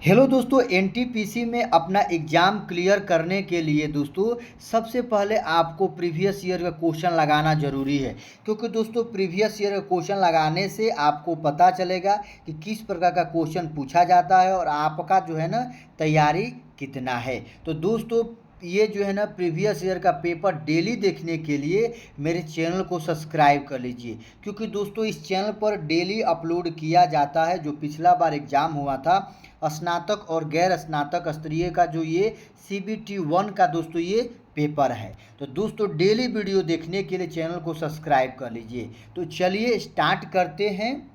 Hello दोस्तों, NTPC में अपना एग्ज़ाम क्लियर करने के लिए दोस्तों सबसे पहले आपको प्रीवियस ईयर का क्वेश्चन लगाना ज़रूरी है। क्योंकि दोस्तों प्रीवियस ईयर का क्वेश्चन लगाने से आपको पता चलेगा कि किस प्रकार का क्वेश्चन पूछा जाता है और आपका जो है ना तैयारी कितना है। तो दोस्तों ये जो है ना प्रीवियस ईयर का पेपर डेली देखने के लिए मेरे चैनल को सब्सक्राइब कर लीजिए। क्योंकि दोस्तों इस चैनल पर डेली अपलोड किया जाता है जो पिछला बार एग्ज़ाम हुआ था स्नातक और गैर स्नातक स्तरीय का जो ये CBT 1 का दोस्तों ये पेपर है। तो दोस्तों डेली वीडियो देखने के लिए चैनल को सब्सक्राइब कर लीजिए। तो चलिए स्टार्ट करते हैं,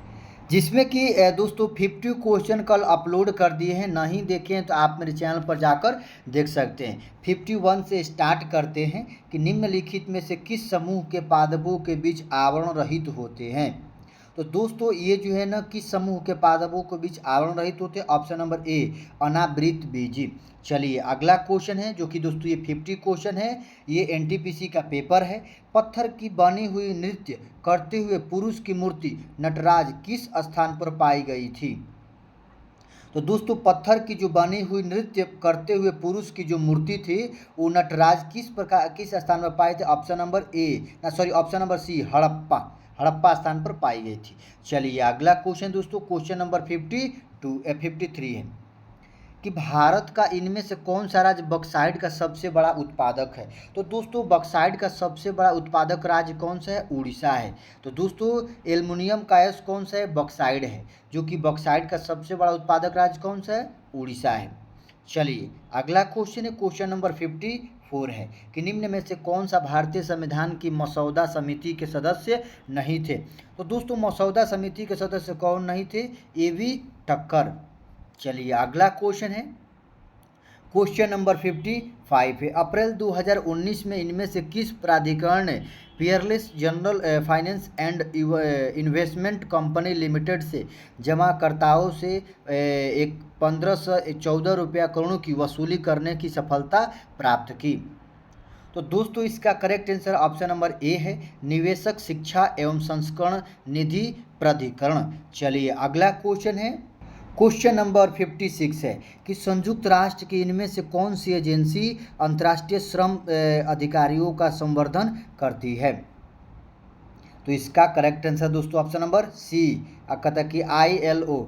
जिसमें कि दोस्तों 50 क्वेश्चन कल अपलोड कर दिए हैं। नहीं देखें तो आप मेरे चैनल पर जाकर देख सकते हैं। 51 से स्टार्ट करते हैं कि निम्नलिखित में से किस समूह के पादपों के बीच आवरण रहित होते हैं। तो दोस्तों ये जो है ना किस समूह के पादपों के बीच आवरण रहित होते हैं। ऑप्शन नंबर ए अनावृत बीजी। चलिए अगला क्वेश्चन है जो कि दोस्तों ये 50 क्वेश्चन है, ये एनटीपीसी का पेपर है। पत्थर की बनी हुई नृत्य करते हुए पुरुष की मूर्ति नटराज किस स्थान पर पाई गई थी। तो दोस्तों पत्थर की जो बनी हुई नृत्य करते हुए पुरुष की जो मूर्ति थी वो नटराज किस स्थान पर पाए थे। Option number option number C Harappa स्थान पर पाई गई थी। चलिए अगला क्वेश्चन दोस्तों क्वेश्चन नंबर 53 है कि भारत का इनमें से कौन सा राज्य बॉक्साइट का सबसे बड़ा उत्पादक है। तो दोस्तों बॉक्साइट का सबसे बड़ा उत्पादक राज्य कौन सा है, उड़ीसा है। तो दोस्तों एल्युमिनियम का एस कौन सा है, बॉक्साइट है, जो कि बॉक्साइट का सबसे बड़ा उत्पादक राज्य कौन सा है, उड़ीसा है। चलिए अगला क्वेश्चन है क्वेश्चन नंबर 54 है कि निम्न में से कौन सा भारतीय संविधान की मसौदा समिति के सदस्य नहीं थे। तो दोस्तों मसौदा समिति के सदस्य कौन नहीं थे, एवी ठक्कर। चलिए अगला क्वेश्चन है क्वेश्चन नंबर 55 है अप्रैल 2019 में इनमें से किस प्राधिकरण ने Peerless general finance and investment company limited से जमाकर्ताओं से एक 1514 रुपया करोड़ की वसूली करने की सफलता प्राप्त की। तो दोस्तों इसका correct answer option number A है, निवेशक शिक्षा एवं संस्करण निधि प्राधिकरण। चलिए अगला क्वेश्चन है क्वेश्चन नंबर 56 है कि संयुक्त राष्ट्र की इनमें से कौन सी एजेंसी अंतर्राष्ट्रीय श्रम अधिकारियों का संवर्धन करती है। तो इसका करेक्ट आंसर दोस्तों ऑप्शन नंबर सी कहता कि ILO।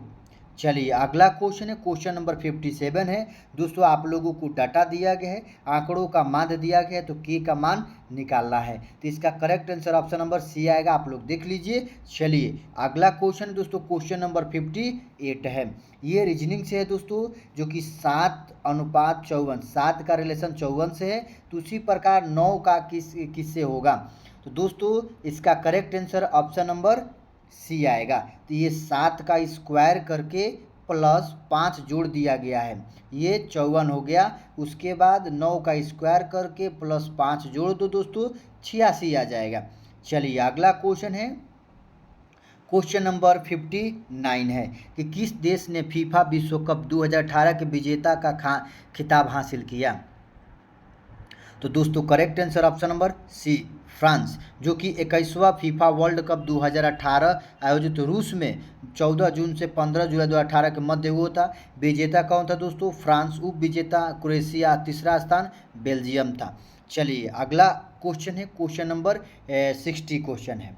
चलिए अगला क्वेश्चन है क्वेश्चन नंबर 57 है दोस्तों, आप लोगों को डाटा दिया गया है, आंकड़ों का मान दिया गया है, तो के का मान निकालना है। तो इसका correct answer option number C आएगा, आप लोग देख लीजिए। चलिए अगला क्वेश्चन दोस्तों क्वेश्चन नंबर 58 है, ये रीजनिंग से है दोस्तों, जो कि 7:54, 7 का रिलेशन 54 से है। तो उसी प्रकार 9 का किससे होगा। तो दोस्तों इसका correct answer option number C आएगा। तो ये 7 का स्क्वायर करके प्लस 5 जोड़ दिया गया है, ये 54 हो गया। उसके बाद 9 का स्क्वायर करके प्लस 5 जोड़ दो दोस्तों, 86 आ जाएगा। चलिए अगला क्वेश्चन है क्वेश्चन नंबर 59 है कि किस देश ने फीफा विश्व कप 2018 के विजेता का खिताब हासिल किया। तो दोस्तों correct answer option number C France, जो कि 21वां फीफा वर्ल्ड कप 2018 आयोजित रूस में 14 जून से 15 जुलाई 2018 के मध्य हुआ था। विजेता कौन था दोस्तों, फ्रांस। उप विजेता क्रोएशिया, तीसरा स्थान बेल्जियम था। चलिए अगला क्वेश्चन है क्वेश्चन नंबर 60 क्वेश्चन है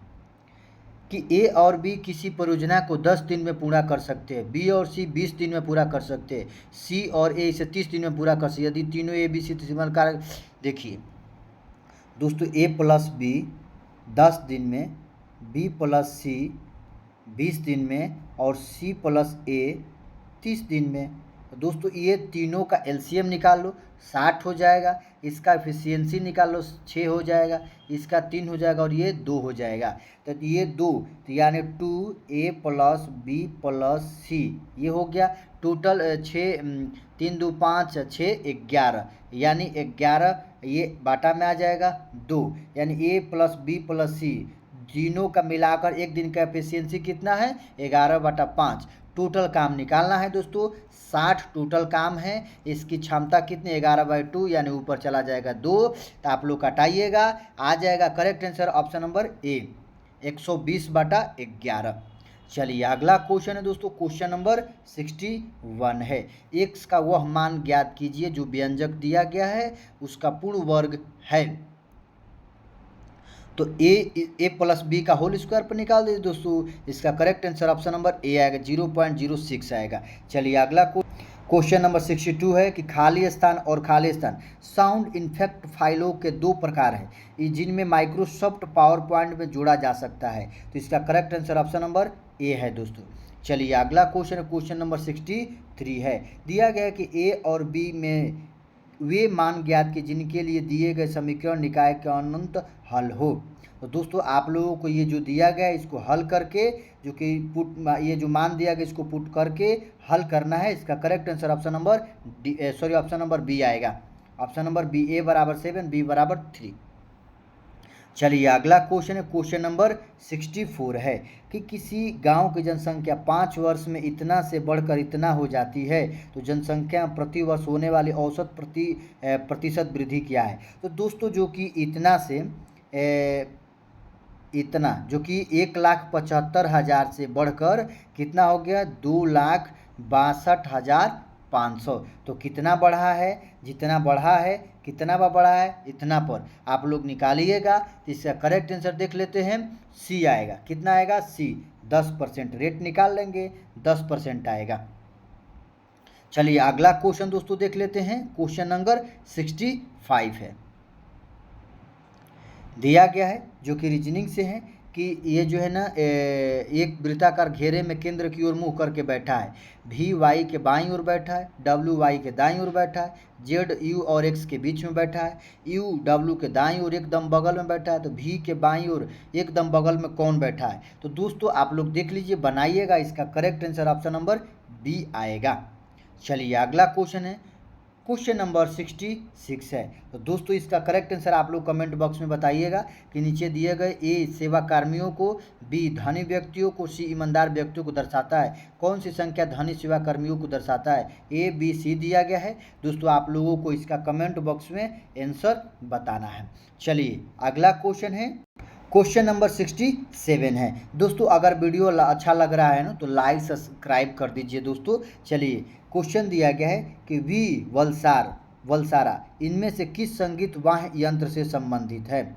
कि ए और बी किसी परियोजना को 10 दिन में पूरा कर सकते हैं, बी और सी 20 दिन में पूरा कर सकते हैं, सी और ए इसे 30 दिन में पूरा कर सकते हैं। यदि तीनों ए बी सी कारक देखिए दोस्तों, ए प्लस बी 10 दिन में, बी प्लस सी 20 दिन में और सी प्लस ए 30 दिन में। तो दोस्तों ये तीनों का एलसीएम निकाल लो, 60 हो जाएगा। इसका एफिशिएंसी निकाल लो, 6 हो जाएगा। इसका 3 हो जाएगा और ये 2 हो जाएगा। तो ये 2, तो यानी 2A प्लस बी प्लस सी, ये हो गया टोटल 6, 3 2 5 6 11, यानी 11 ये बाटा में आ जाएगा 2, यानी ए प्लस बी प्लस सी तीनों का मिलाकर एक दिन का एफिशिएंसी कितना है, 11/5। टोटल काम निकालना है दोस्तों, 60 टोटल काम है। इसकी क्षमता कितनी, 11/2, यानी ऊपर चला जाएगा 2। तो आप लोग हटाइएगा, आ जाएगा correct answer option number A 120/11। चलिए अगला क्वेश्चन है दोस्तों, क्वेश्चन नंबर 61 है। x का वह मान ज्ञात कीजिए जो व्यंजक दिया गया है उसका पूर्ण वर्ग है। तो ए प्लस बी का होल स्क्वायर पर निकाल दीजिए दोस्तों। इसका correct answer option number A आएगा, 0.06 आएगा। चलिए अगला क्वेश्चन नंबर 62 है कि खाली स्थान और खाली स्थान साउंड इफेक्ट फाइलों के दो प्रकार हैं जिनमें माइक्रोसॉफ्ट पावर पॉइंट में जोड़ा जा सकता है। तो इसका correct answer option number A है दोस्तों। चलिए अगला क्वेश्चन, क्वेश्चन नंबर 63 है। दिया गया है कि ए और बी में वे मान ज्ञात कि जिनके लिए दिए गए समीकरण निकाय के अनंत हल हो। तो दोस्तों आप लोगों को ये जो दिया गया है इसको हल करके, जो कि ये जो मान दिया गया इसको पुट करके हल करना है। इसका correct answer option number option number B आएगा। ऑप्शन नंबर बी, ए बराबर 7, बी बराबर 3। चलिए अगला क्वेश्चन है, क्वेश्चन नंबर 64 है कि किसी गांव की जनसंख्या 5 वर्ष में इतना से बढ़कर इतना हो जाती है तो जनसंख्या प्रति वर्ष होने वाली औसत प्रतिशत वृद्धि क्या है। तो दोस्तों जो कि इतना से इतना जो कि 1,75,000 से बढ़कर कितना हो गया, 2,62,500। तो कितना बढ़ा है, जितना बढ़ा है कितना बढ़ा है, इतना पर आप लोग निकालिएगा। तो इसका करेक्ट आंसर देख लेते हैं, सी आएगा। कितना आएगा, सी 10%। रेट निकाल लेंगे, 10% आएगा। चलिए अगला क्वेश्चन दोस्तों देख लेते हैं, क्वेश्चन नंबर 65 है। दिया गया है जो कि रीजनिंग से है कि ये जो है ना एक वृत्ताकार घेरे में केंद्र की ओर मुंह करके बैठा है। भी वाई के बाईं ओर बैठा है, डब्ल्यू वाई के दाईं ओर बैठा है, जेड यू और एक्स के बीच में बैठा है, यू डब्ल्यू के दाईं ओर एकदम बगल में बैठा है। तो भी के बाईं ओर एकदम बगल में कौन बैठा है। तो दोस्तों आप लोग देख लीजिए, बनाइएगा। इसका correct answer option number B आएगा। चलिए अगला क्वेश्चन है, क्वेश्चन नंबर 66 है। तो दोस्तों इसका करेक्ट आंसर आप लोग कमेंट बॉक्स में बताइएगा कि नीचे दिए गए ए सेवा कर्मियों को, बी धनी व्यक्तियों को, सी ईमानदार व्यक्तियों को दर्शाता है। कौन सी संख्या धनी सेवा कर्मियों को दर्शाता है, ए बी सी दिया गया है। दोस्तों आप लोगों को इसका कमेंट बॉक्स में आंसर बताना है। चलिए अगला क्वेश्चन है, क्वेश्चन नंबर 67 है। दोस्तों अगर वीडियो अच्छा लग रहा है ना तो लाइक सब्सक्राइब कर दीजिए दोस्तों। चलिए क्वेश्चन दिया गया है कि वी वलसारा इनमें से किस संगीत वाद्य यंत्र से संबंधित है।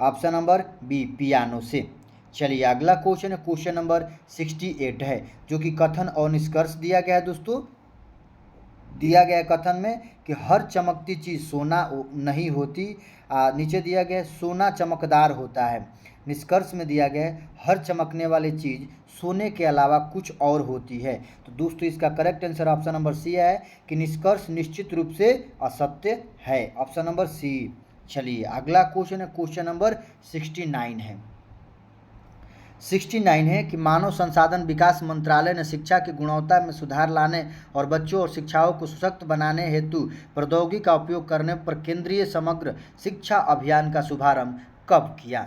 ऑप्शन नंबर बी, पियानो से। चलिए अगला क्वेश्चन है, क्वेश्चन नंबर 68 है जो कि कथन और निष्कर्ष दिया गया है दोस्तों। दिया गया कथन में कि हर चमकती चीज़ सोना नहीं होती। नीचे दिया गया सोना चमकदार होता है। निष्कर्ष में दिया गया है हर चमकने वाली चीज़ सोने के अलावा कुछ और होती है। तो दोस्तों इसका correct answer option number C है कि निष्कर्ष निश्चित रूप से असत्य है। Option number C. चलिए अगला क्वेश्चन है, क्वेश्चन नंबर 69 है। 69 है कि मानव संसाधन विकास मंत्रालय ने शिक्षा की गुणवत्ता में सुधार लाने और बच्चों और शिक्षाओं को सशक्त बनाने हेतु प्रौद्योगिकी का उपयोग करने पर केंद्रीय समग्र शिक्षा अभियान का शुभारंभ कब किया।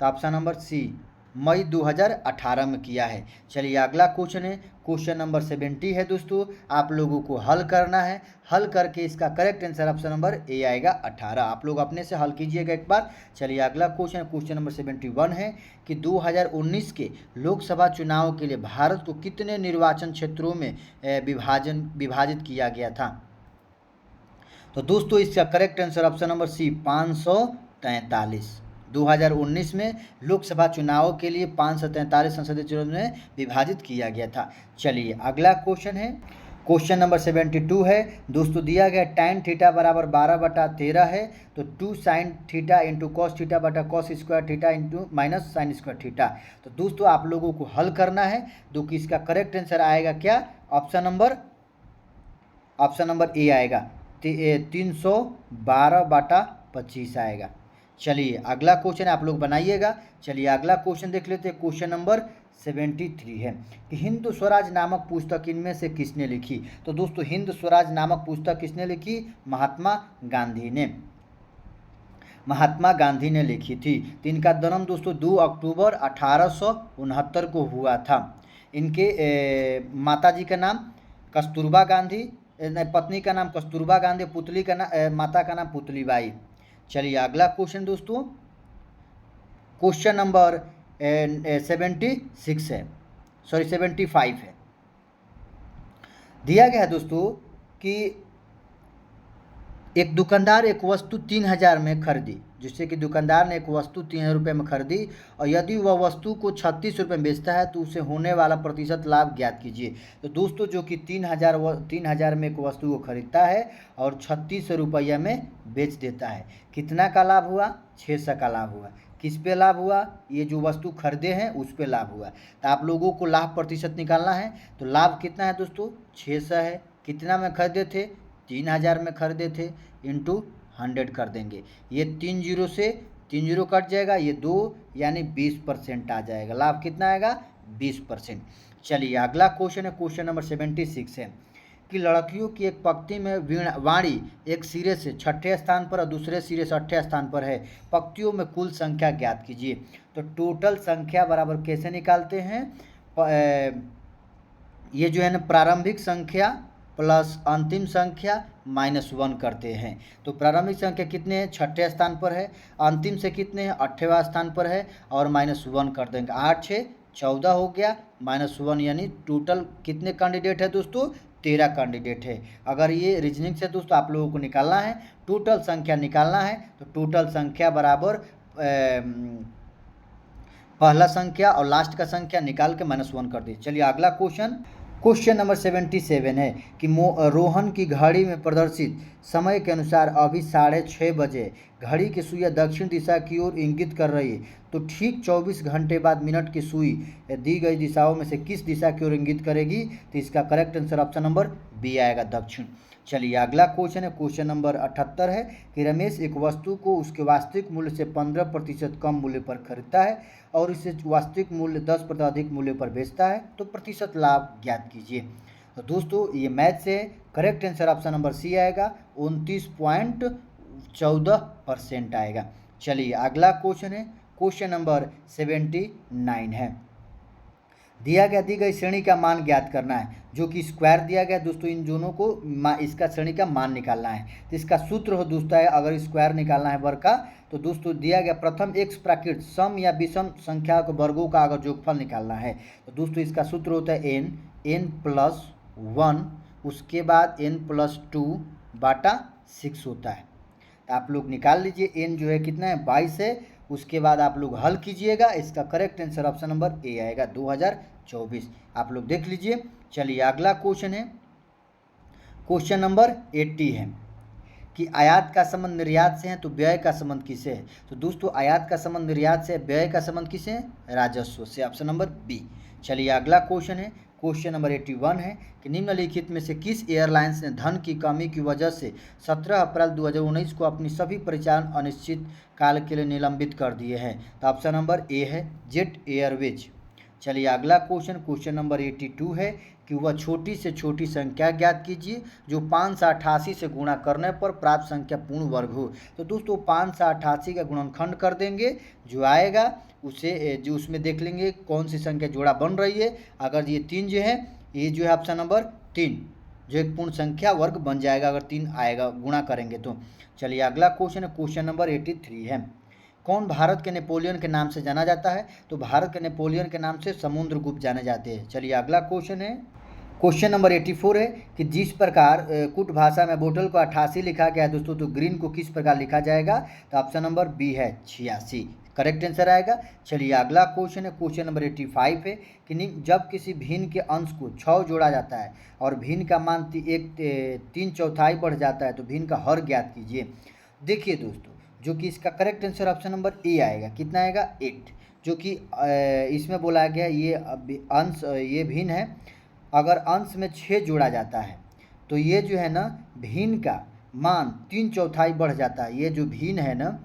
तो ऑप्शन नंबर सी, मई 2018 में किया है। चलिए अगला क्वेश्चन है, क्वेश्चन नंबर 70 है दोस्तों। आप लोगों को हल करना है, हल करके इसका correct answer option number A आएगा 18। आप लोग अपने से हल कीजिएगा एक बार। चलिए अगला क्वेश्चन, क्वेश्चन नंबर 71 है कि 2019 के लोकसभा चुनाव के लिए भारत को कितने निर्वाचन क्षेत्रों में विभाजित किया गया था। तो दोस्तों इसका correct answer option number C, 543। 2019 में लोकसभा चुनाव के लिए 543 संसदीय क्षेत्रों में विभाजित किया गया था। चलिए अगला क्वेश्चन है, क्वेश्चन नंबर 72 है दोस्तों। दिया गया tan थीटा बराबर 12/13 है। तो 2 sin theta into cos theta बटा cos square theta into minus sine square theta. तो दोस्तों आप लोगों को हल करना है, जो कि इसका करेक्ट आंसर आएगा क्या, ऑप्शन नंबर ए आएगा, 312/25 आएगा। चलिए अगला क्वेश्चन आप लोग बनाइएगा। चलिए अगला क्वेश्चन देख लेते हैं, क्वेश्चन नंबर 73 है कि हिंद स्वराज नामक पुस्तक इनमें से किसने लिखी। तो दोस्तों हिंद स्वराज नामक पुस्तक किसने लिखी, महात्मा गांधी ने लिखी थी। तो इनका जन्म दोस्तों 2 अक्टूबर 1869 को हुआ था। इनके माता जी का नाम कस्तूरबा गांधी, पत्नी का नाम कस्तूरबा गांधी, पुतली का नाम माता का नाम पुतलीबाई। चलिए अगला क्वेश्चन दोस्तों, क्वेश्चन नंबर 76 है, सॉरी 75 है। दिया गया है दोस्तों कि एक दुकानदार एक वस्तु 3000 में खरीदी, जिससे कि दुकानदार ने एक वस्तु 3000 रुपये में खरीदी और यदि वह वस्तु को 36 रुपये में बेचता है तो उसे होने वाला प्रतिशत लाभ ज्ञात कीजिए। तो दोस्तों जो कि 3000 में एक वस्तु को खरीदता है और 36 रुपये में बेच देता है, कितना का लाभ हुआ? 600 का लाभ हुआ। किस पे लाभ हुआ? ये जो वस्तु खरीदे हैं उस पे लाभ हुआ। तो आप लोगों को लाभ प्रतिशत निकालना है, तो लाभ कितना है दोस्तों? 600 है। कितना में खरीदे थे? 3000 में खरीदे थे, इंटू 100 कर देंगे। ये 3 जीरो से 3 जीरो कट जाएगा, ये 2 यानी 20% आ जाएगा। लाभ कितना आएगा? 20%। चलिए अगला क्वेश्चन है, क्वेश्चन नंबर 76 है कि लड़कियों की एक पंक्ति में वाणी एक सिरे से 6ठे स्थान पर और दूसरे सिरे से 8ठे स्थान पर है, पंक्तियों में कुल संख्या ज्ञात कीजिए। तो टोटल संख्या बराबर कैसे निकालते हैं? ये जो है ना प्रारंभिक संख्या प्लस अंतिम संख्या -1 करते हैं। तो प्रारंभिक संख्या कितने हैं? 6ठे स्थान पर है। अंतिम से कितने हैं? 8वें स्थान पर है और -1 कर देंगे। 8 6 14 हो गया, -1 यानी टोटल कितने कैंडिडेट है दोस्तों? 13 कैंडिडेट है। अगर ये रीजनिंग से दोस्तों आप लोगों को निकालना है, टोटल संख्या निकालना है, तो टोटल संख्या बराबर पहला संख्या और लास्ट का संख्या निकाल के -1 कर दीजिए। चलिए अगला क्वेश्चन, क्वेश्चन नंबर 77 है कि रोहन की घड़ी में प्रदर्शित समय के अनुसार अभी 6:30 बजे घड़ी की सुइयां दक्षिण दिशा की ओर इंगित कर रही है, तो ठीक 24 घंटे बाद मिनट की सुई दी गई दिशाओं में से किस दिशा की ओर इंगित करेगी? तो इसका correct answer option number B आएगा, दक्षिण। चलिए अगला क्वेश्चन है, क्वेश्चन नंबर 78 है कि रमेश एक वस्तु को उसके वास्तविक मूल्य से 15% कम मूल्य पर खरीदता है और इसे वास्तविक मूल्य 10% अधिक मूल्य पर बेचता है, तो प्रतिशत लाभ ज्ञात कीजिए। तो दोस्तों ये मैथ से correct answer option number C आएगा, 29.14% आएगा। चलिए अगला क्वेश्चन है, क्वेश्चन नंबर 79 है। दी गई श्रेणी का मान ज्ञात करना है, जो कि स्क्वायर दिया गया दोस्तों। इन दोनों को इसका श्रेणी का मान निकालना है। तो इसका सूत्र हो दोस्तों है, अगर स्क्वायर निकालना है वर्ग का, तो दोस्तों दिया गया प्रथम x प्राकृत सम या विषम संख्या के वर्गों का अगर जोगफल निकालना है, तो दोस्तों इसका सूत्र होता है n+1, उसके बाद n+2/6 होता है। तो आप लोग निकाल लीजिए, n जो है कितना है? 22 है। उसके बाद आप लोग हल कीजिएगा, इसका correct answer option number A आएगा, 2024। आप लोग देख लीजिए। चलिए अगला क्वेश्चन है, क्वेश्चन नंबर 80 है कि आयात का संबंध निर्यात से है, तो व्यय का संबंध किसे है? तो दोस्तों आयात का संबंध निर्यात से, व्यय का संबंध किसे है? राजस्व से, ऑप्शन नंबर बी। चलिए अगला क्वेश्चन है, क्वेश्चन नंबर 81 है कि निम्नलिखित में से किस एयरलाइंस ने धन की कमी की वजह से 17 अप्रैल 2019 को अपनी सभी परिचालन अनिश्चित काल के लिए निलंबित कर दिए हैं? तो ऑप्शन नंबर ए है, जेट एयरवेज। चलिए अगला क्वेश्चन, क्वेश्चन नंबर 82 है कि वह छोटी से छोटी संख्या ज्ञात कीजिए जो 588 से गुणा करने पर प्राप्त संख्या पूर्ण वर्ग हो। तो दोस्तों 588 का गुणनखंड कर देंगे, जो आएगा उसे जो उसमें देख लेंगे कौन सी संख्या जोड़ा बन रही है। अगर ये 3 जो है, ये जो है ऑप्शन नंबर 3 जो एक पूर्ण संख्या वर्ग बन जाएगा, अगर 3 आएगा गुणा करेंगे तो। चलिए अगला क्वेश्चन है, क्वेश्चन नंबर 83 है। कौन भारत के नेपोलियन के नाम से जाना जाता है? तो भारत के नेपोलियन के नाम से समुद्रगुप्त जाने जाते हैं। चलिए अगला क्वेश्चन है, क्वेश्चन नंबर 84 है कि जिस प्रकार कुट भाषा में बोतल को 88 लिखा गया है दोस्तों, तो ग्रीन को किस प्रकार लिखा जाएगा? तो ऑप्शन नंबर बी है, 86, करेक्ट आंसर आएगा। चलिए अगला क्वेश्चन है, क्वेश्चन नंबर 85 है कि जब किसी भिन्न के अंश को 6 जोड़ा जाता है और भिन्न का मान 3/4 बढ़ जाता है, तो भिन्न का हर ज्ञात कीजिए। देखिए दोस्तों, जो कि इसका correct answer option number A आएगा, कितना आएगा? 8, जो कि इसमें बोला गया ये अंश, ये भिन्न है। अगर अंश में 6 जोड़ा जाता है तो ये जो है ना भिन्न का मान 3/4 बढ़ जाता है। ये जो भिन्न है ना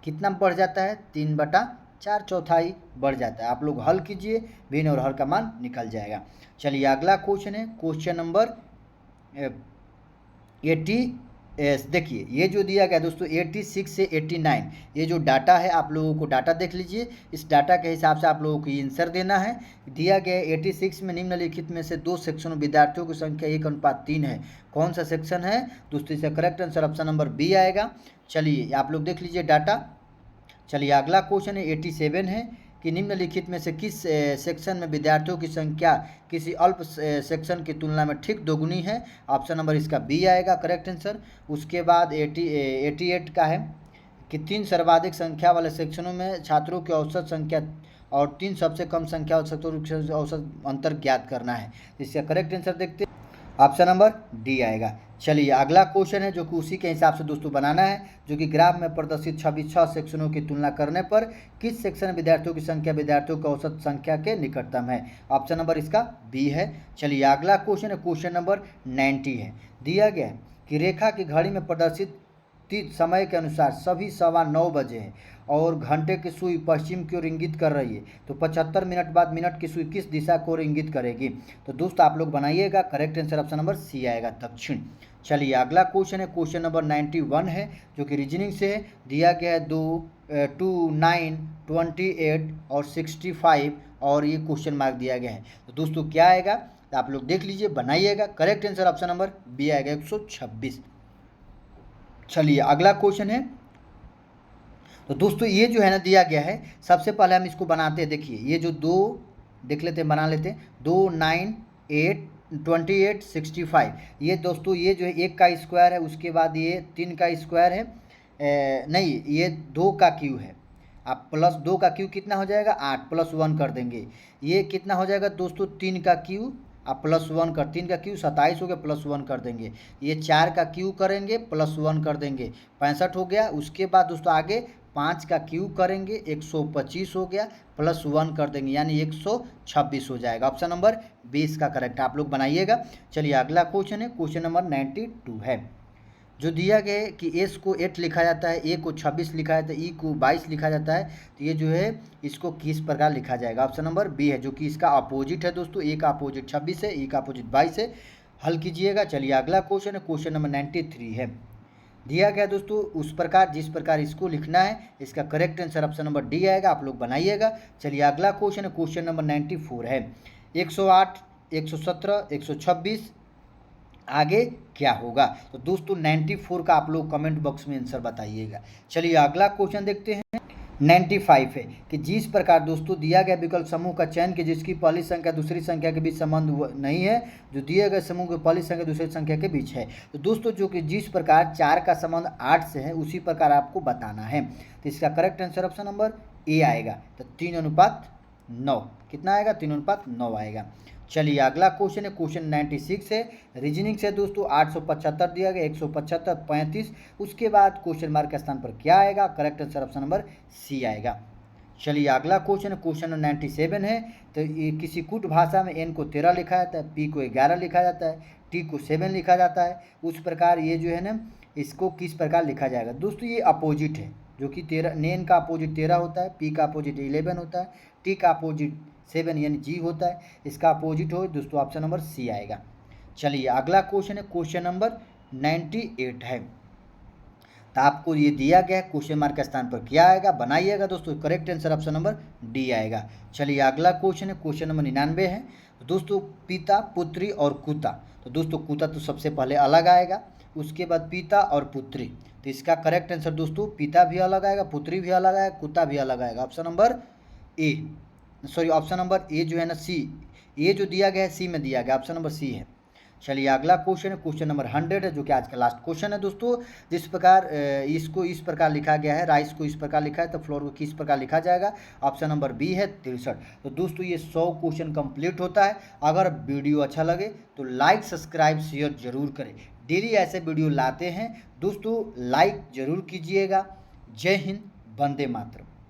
कितना बढ़ जाता है? 3/4 बढ़ जाता है। आप लोग हल कीजिए, भिन्न और हर का मान निकल जाएगा। चलिए अगला क्वेश्चन है, क्वेश्चन नंबर 80। देखिए ये जो दिया गया दोस्तों 86 से 89, ये जो डाटा है आप लोगों को डाटा देख लीजिए। इस डाटा के हिसाब से आप लोगों को आंसर देना है। दिया गया 86 में निम्नलिखित में से 2 सेक्शनों विद्यार्थियों की संख्या 1:3 है, कौन सा सेक्शन है दोस्तों? इसका correct answer option number B आएगा। चलिए आप लोग देख लीजिए डाटा। चलिए अगला क्वेश्चन है 87 है कि निम्नलिखित में से किस सेक्शन में विद्यार्थियों की संख्या किसी अल्प सेक्शन की तुलना में ठीक दोगुनी है। ऑप्शन नंबर इसका बी आएगा करेक्ट आंसर। उसके बाद 88 का है कि 3 सर्वाधिक संख्या वाले सेक्शनों में छात्रों की औसत संख्या और 3 सबसे कम संख्या वाले सेक्शनों के औसत अंतर ज्ञात करना है। इसका करेक्ट आंसर देखते हैं, ऑप्शन नंबर डी आएगा। चलिए अगला क्वेश्चन है जो कि उसी के हिसाब से दोस्तों बनाना है, जो कि ग्राफ में प्रदर्शित छवि 6 सेक्शनों की तुलना करने पर किस सेक्शन में विद्यार्थियों की संख्या विद्यार्थियों की औसत संख्या के निकटतम है। ऑप्शन नंबर इसका बी है। चलिए अगला क्वेश्चन है, क्वेश्चन नंबर 90 है। दिया गया है कि रेखा की घड़ी में प्रदर्शित समय के अनुसार सभी 9:15 बजे है और घंटे की सुई पश्चिम की ओर इंगित कर रही है, तो 75 मिनट बाद मिनट की सुई किस दिशा की ओर इंगित करेगी। तो दोस्तों आप लोग बनाइएगा, correct answer option number C आएगा दक्षिण। चलिए अगला क्वेश्चन है, क्वेश्चन नंबर 91 है जो कि रीजनिंग से है। दिया गया है 2, 9, 28 और 65 और ये क्वेश्चन मार्क दिया गया है। तो दोस्तों क्या आएगा तो आप लोग देख लीजिए, बनाइएगा, correct answer option number B आएगा 126। चलिए अगला क्वेश्चन है, तो दोस्तों ये जो है ना दिया गया है, सबसे पहले हम इसको बनाते हैं। देखिए ये जो दो देख लेते हैं, बना लेते हैं। 2, 9, 8, 28, 65 ये दोस्तों ये जो है 1 का स्क्वायर है, उसके बाद ये 3 का स्क्वायर है, नहीं ये 2 का क्यू है। आप प्लस 2 का क्यू कितना हो जाएगा 8 प्लस 1 कर देंगे, ये कितना हो जाएगा दोस्तों 3 का क्यू आप प्लस 1 कर, 3 का क्यू 27 हो गया प्लस 1 कर देंगे, ये 4 का क्यू करेंगे प्लस 1 कर देंगे 65 हो गया। उसके बाद दोस्तों आगे 5 का क्यू करेंगे 125 हो गया प्लस 1 कर देंगे यानी 126 हो जाएगा। ऑप्शन नंबर 20 का करेक्ट, आप लोग बनाइएगा। चलिए अगला क्वेश्चन है, क्वेश्चन नंबर 92 है, जो दिया गया है कि एस को 8 लिखा जाता है, ए को 26 लिखा जाता है, ई को 22 लिखा जाता है, तो ये जो है इसको किस प्रकार लिखा जाएगा। ऑप्शन नंबर बी है, जो कि इसका अपोजिट है दोस्तों, ए का अपोजिट 26 है, ई का अपोजिट 22 है। हल कीजिएगा। चलिए अगला क्वेश्चन है, क्वेश्चन नंबर 93 है। दिया गया दोस्तों उस प्रकार जिस प्रकार इसको लिखना है, इसका correct answer option number D आएगा, आप लोग बनाइएगा। चलिए अगला क्वेश्चन है, क्वेश्चन नंबर 94 है। 108, 117, 126 आगे क्या होगा। तो दोस्तों 94 का आप लोग कमेंट बॉक्स में आंसर बताइएगा। चलिए अगला क्वेश्चन देखते हैं। 95 है कि जिस प्रकार दोस्तों दिया गया विकल्प समूह का चयन कि जिसकी पहली संख्या दूसरी संख्या के बीच संबंध नहीं है, जो दिए गए समूह की पहली संख्या दूसरी संख्या के बीच है। तो दोस्तों जो कि जिस प्रकार 4 का संबंध 8 से है उसी प्रकार आपको बताना है। तो इसका correct answer option number A आएगा। तो 3:9 कितना आएगा 3:9 आएगा। चलिए अगला क्वेश्चन है, क्वेश्चन 96 है, रीजनिंग से दोस्तों 875 दिया गया, 175, 35, उसके बाद क्वेश्चन मार्क के स्थान पर क्या आएगा, correct answer option number C आएगा। चलिए अगला क्वेश्चन है, क्वेश्चन 97 है। तो ये किसी कूट भाषा में एन को 13 लिखा जाता है, पी को 11 लिखा जाता है, टी को 7 लिखा जाता है, उस प्रकार ये जो है ना इसको किस प्रकार लिखा जाएगा। दोस्तों ये अपोजिट है, जो कि 13 नेन का अपोजिट 13 होता है, पी का अपोजिट 11 होता है, टी का अपोजिट 7 यानी जी होता है, इसका अपोजिट हो दोस्तों ऑप्शन नंबर सी आएगा। चलिए अगला क्वेश्चन है, क्वेश्चन नंबर 98 है। तो आपको ये दिया गया है, क्वेश्चन मार्क के स्थान पर क्या आएगा, बनाइएगा दोस्तों, correct answer option number D आएगा। चलिए अगला क्वेश्चन है, क्वेश्चन नंबर 99 है। तो दोस्तों पिता, पुत्री और कुत्ता, तो दोस्तों कुत्ता तो सबसे पहले अलग आएगा, उसके बाद पिता और पुत्री, तो इसका करेक्ट आंसर दोस्तों पिता भी अलग आएगा, पुत्री भी अलग आएगा, कुत्ता भी अलग आएगा। Option number A, sorry option number A जो है ना सी, ए जो दिया गया है सी में दिया गया, ऑप्शन नंबर सी है। चलिए अगला क्वेश्चन है, क्वेश्चन नंबर 100 है, जो कि आज का लास्ट क्वेश्चन है दोस्तों। जिस प्रकार इसको इस प्रकार लिखा गया है, राइस को इस प्रकार लिखा है, तो फ्लोर को किस प्रकार लिखा जाएगा। ऑप्शन नंबर बी है 63। तो दोस्तों ये 100 क्वेश्चन कंप्लीट होता है। अगर वीडियो अच्छा लगे तो लाइक सब्सक्राइब शेयर जरूर करें, डेली ऐसे वीडियो लाते हैं दोस्तों, लाइक जरूर कीजिएगा। जय हिंद, वंदे मातरम।